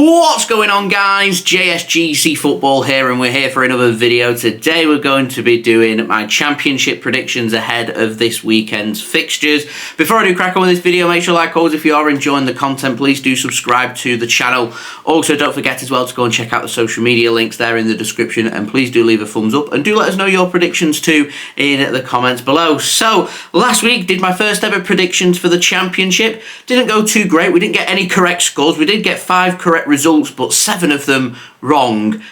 What's going on, guys? JSGC Football here, and we're here for another video. Today we're going to be doing my championship predictions ahead of this weekend's fixtures. Before I do crack on with this video, make sure, like always, if you are enjoying the content, please do subscribe to the channel. Also, don't forget as well to go and check out the social media links there in the description, and please do leave a thumbs up, and do let us know your predictions too in the comments below. So, last week did my first ever predictions for the championship. Didn't go too great. We didn't get any correct scores. We did get 5 correct results, but 7 of them wrong,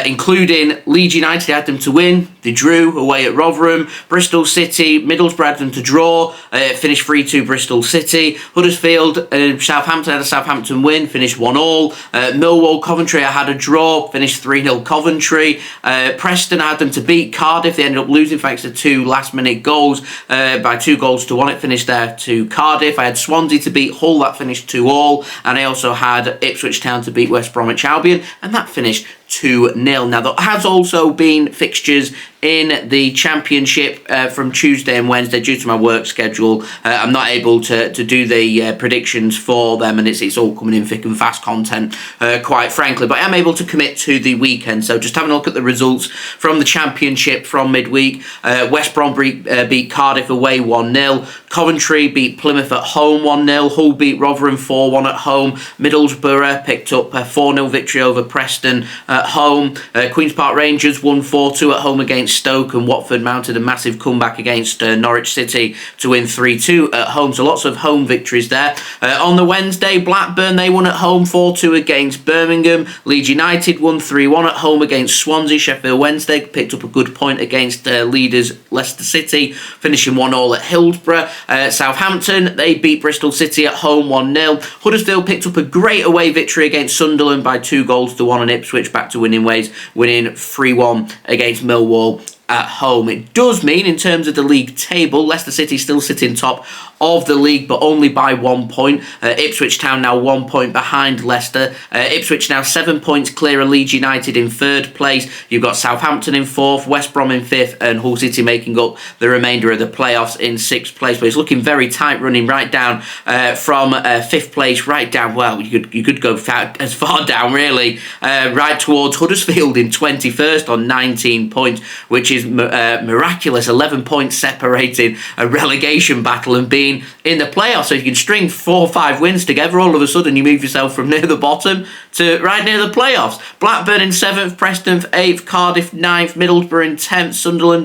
including Leeds United. I had them to win. They drew away at Rotherham. Bristol City, Middlesbrough had them to draw, finished 3-2 Bristol City. Huddersfield, Southampton had a Southampton win, finished 1-1. Millwall, Coventry, I had a draw, finished 3-0 Coventry. Preston, I had them to beat Cardiff. They ended up losing thanks to 2 last-minute goals, by 2-1. It finished there to Cardiff. I had Swansea to beat Hull, that finished 2-2. And I also had Ipswich Town to beat West Bromwich Albion, and that finished 2-0. Now, there has also been fixtures in the championship from Tuesday and Wednesday due to my work schedule. I'm not able to do the predictions for them, and it's all coming in thick and fast content, quite frankly. But I am able to commit to the weekend. So just having a look at the results from the championship from midweek. West Brom beat Cardiff away 1-0. Coventry beat Plymouth at home 1-0. Hull beat Rotherham 4-1 at home. Middlesbrough picked up a 4-0 victory over Preston at home. Queen's Park Rangers won 4-2 at home against Stoke, and Watford mounted a massive comeback against Norwich City to win 3-2 at home. So lots of home victories there. On the Wednesday, Blackburn, they won at home 4-2 against Birmingham. Leeds United won 3-1 at home against Swansea. Sheffield Wednesday picked up a good point against leaders Leicester City, finishing 1-1 at Hillsborough. Southampton, they beat Bristol City at home 1-0. Huddersfield picked up a great away victory against Sunderland by 2-1, and Ipswich back to winning ways, winning 3-1 against Millwall at home. It does mean, in terms of the league table, Leicester City still sitting top of the league, but only by 1 point. Ipswich Town now 1 point behind Leicester. Ipswich now 7 points clear of Leeds United in 3rd place. You've got Southampton in 4th, West Brom in 5th, and Hull City making up the remainder of the playoffs in 6th place. But it's looking very tight, running right down from 5th place right down. Well, you could go as far down, really, right towards Huddersfield in 21st on 19 points, which is miraculous. 11 points separating a relegation battle and being in the playoffs. So if you can string 4 or 5 wins together, all of a sudden you move yourself from near the bottom to right near the playoffs. Blackburn in 7th, Preston 8th, Cardiff 9th, Middlesbrough in 10th, Sunderland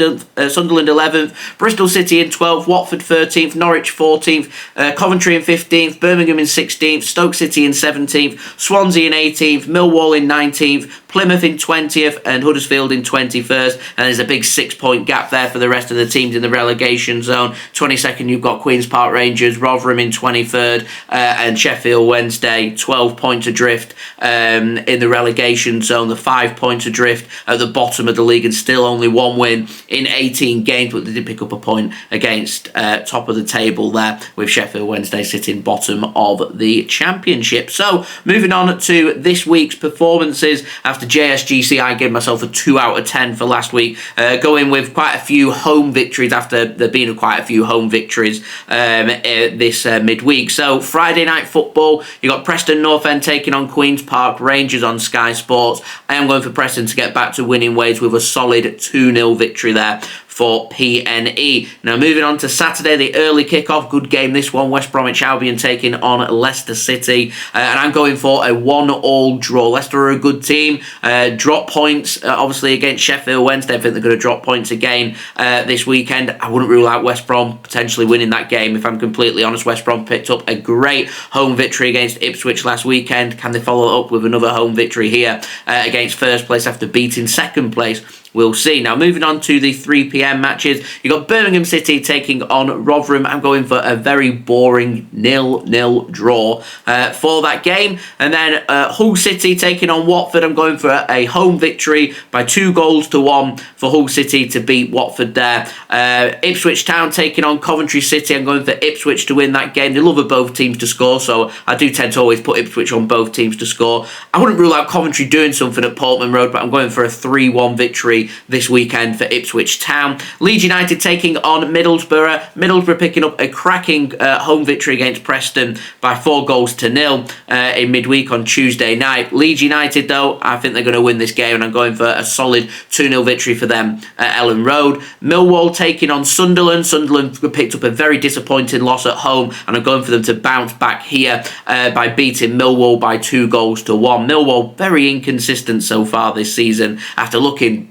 11th, Bristol City in 12th, Watford 13th, Norwich 14th, Coventry in 15th, Birmingham in 16th, Stoke City in 17th, Swansea in 18th, Millwall in 19th, Plymouth in 20th, and Huddersfield in 21st. And there's a big 6-point gap there for the rest of the teams in the relegation zone. 22nd, you've got Queen's Park Rangers, Rotherham in 23rd, and Sheffield Wednesday 12 points adrift in the relegation zone. The 5 points adrift at the bottom of the league, and still only 1 win in 18 games, but they did pick up a point against top of the table there, with Sheffield Wednesday sitting bottom of the championship. So moving on to this week's performances. After JSGC, I gave myself a 2 out of 10 for last week, going with quite a few home victories after there being quite a few home victories this midweek. So Friday night football, you got Preston North End taking on Queen's Park Rangers on Sky Sports. I am going for Preston to get back to winning ways with a solid 2-0 victory there for PNE. Now moving on to Saturday, the early kickoff, good game this one. West Bromwich Albion taking on Leicester City, and I'm going for a 1-1 draw. Leicester are a good team. Drop points obviously against Sheffield Wednesday. I think they're going to drop points again this weekend. I wouldn't rule out West Brom potentially winning that game, if I'm completely honest. West Brom picked up a great home victory against Ipswich last weekend. Can they follow it up with another home victory here against 1st place after beating 2nd place? We'll see. Now, moving on to the 3 p.m. matches, you've got Birmingham City taking on Rotherham. I'm going for a very boring 0-0 draw for that game. And then Hull City taking on Watford. I'm going for a home victory by 2-1 for Hull City to beat Watford there. Ipswich Town taking on Coventry City. I'm going for Ipswich to win that game. They love both teams to score, so I do tend to always put Ipswich on both teams to score. I wouldn't rule out Coventry doing something at Portman Road, but I'm going for a 3-1 victory Coventry this weekend for Ipswich Town. Leeds United taking on Middlesbrough. Middlesbrough picking up a cracking home victory against Preston by 4-0 in midweek on Tuesday night. Leeds United, though, I think they're going to win this game, and I'm going for a solid 2-0 victory for them at Ellen Road. Millwall taking on Sunderland. Sunderland picked up a very disappointing loss at home, and I'm going for them to bounce back here by beating Millwall by 2-1. Millwall very inconsistent so far this season after looking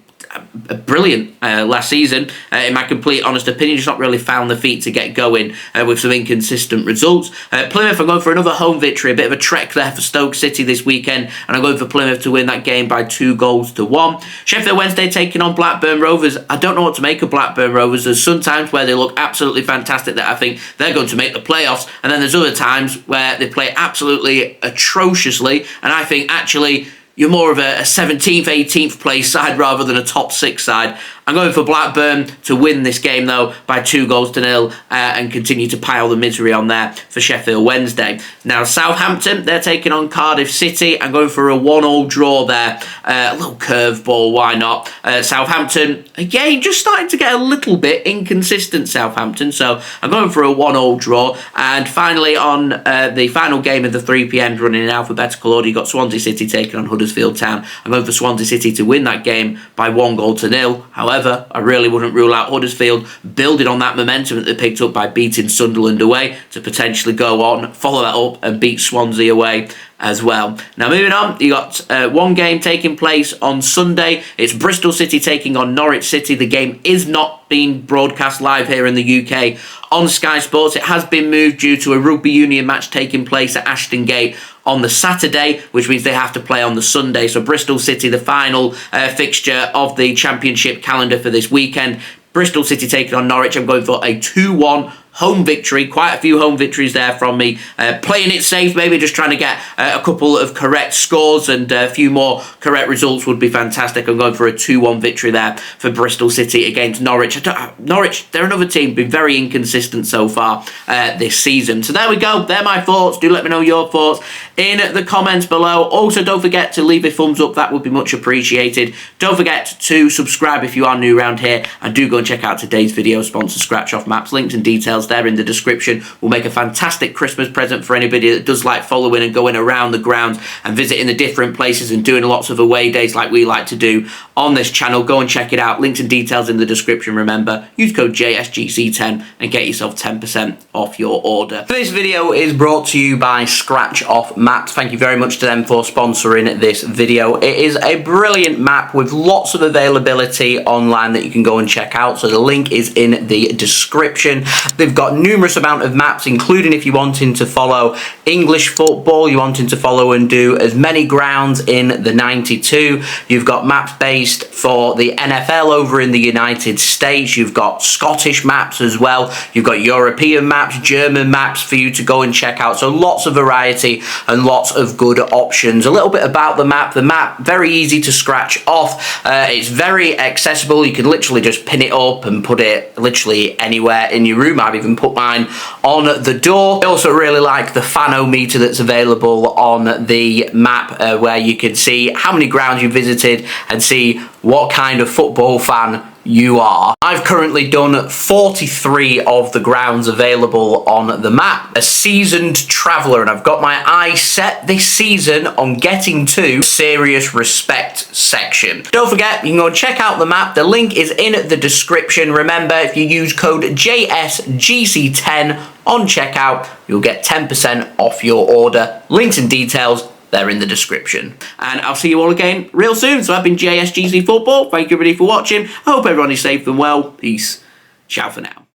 brilliant last season. In my complete honest opinion, just not really found the feet to get going with some inconsistent results. Plymouth, I'm going for another home victory, a bit of a trek there for Stoke City this weekend, and I'm going for Plymouth to win that game by 2-1. Sheffield Wednesday taking on Blackburn Rovers. I don't know what to make of Blackburn Rovers. There's sometimes where they look absolutely fantastic that I think they're going to make the playoffs, and then there's other times where they play absolutely atrociously, and I think actually you're more of a 17th, 18th place side rather than a top 6 side. I'm going for Blackburn to win this game, though, by 2-0 and continue to pile the misery on there for Sheffield Wednesday. Now, Southampton, they're taking on Cardiff City. I'm going for a 1-1 draw there. A little curveball, why not? Southampton, again, just starting to get a little bit inconsistent, Southampton. So I'm going for a 1-1 draw. And finally, on the final game of the 3 p.m. running in alphabetical order, you've got Swansea City taking on Huddersfield Town. I'm going for Swansea City to win that game by 1-0. However, I really wouldn't rule out Huddersfield building on that momentum that they picked up by beating Sunderland away to potentially go on, follow that up and beat Swansea away as well. Now, moving on, you got one game taking place on Sunday. It's Bristol City taking on Norwich City. The game is not being broadcast live here in the UK on Sky Sports. It has been moved due to a rugby union match taking place at Ashton Gate on the Saturday, which means they have to play on the Sunday. So Bristol City, the final fixture of the championship calendar for this weekend. Bristol City taking on Norwich. I'm going for a 2-1 home victory. Quite a few home victories there from me. Playing it safe, maybe just trying to get a couple of correct scores and a few more correct results would be fantastic. I'm going for a 2-1 victory there for Bristol City against Norwich. Norwich, they're another team, been very inconsistent so far this season. So there we go. They're my thoughts. Do let me know your thoughts in the comments below. Also, don't forget to leave a thumbs up. That would be much appreciated. Don't forget to subscribe if you are new around here. And do go and check out today's video sponsor, Scratch Off Maps. Links and details there in the description. Will make a fantastic Christmas present for anybody that does like following and going around the grounds and visiting the different places and doing lots of away days like we like to do on this channel. Go and check it out. Links and details in the description. Remember, use code JSGC10 and get yourself 10% off your order. This video is brought to you by Scratch Off Maps. Thank you very much to them for sponsoring this video. It is a brilliant map with lots of availability online that you can go and check out. So the link is in the description. They've got numerous amount of maps, including if you're wanting to follow English football, you're wanting to follow and do as many grounds in the 92. You've got maps based for the NFL over in the United States. You've got Scottish maps as well. You've got European maps, German maps for you to go and check out. So lots of variety and lots of good options. A little bit about the map. The map, very easy to scratch off. It's very accessible. You can literally just pin it up and put it literally anywhere in your room. I've even put mine on the door. I also really like the fanometer that's available on the map where you can see how many grounds you visited and see what kind of football fan you are. I've currently done 43 of the grounds available on the map. A seasoned traveller, and I've got my eyes set this season on getting to serious respect section. Don't forget, you can go and check out the map. The link is in the description. Remember, if you use code JSGC10 on checkout, you'll get 10% off your order. Links and details, they're in the description. And I'll see you all again real soon. So I've been JSGC Football. Thank you everybody for watching. I hope everyone is safe and well. Peace. Ciao for now.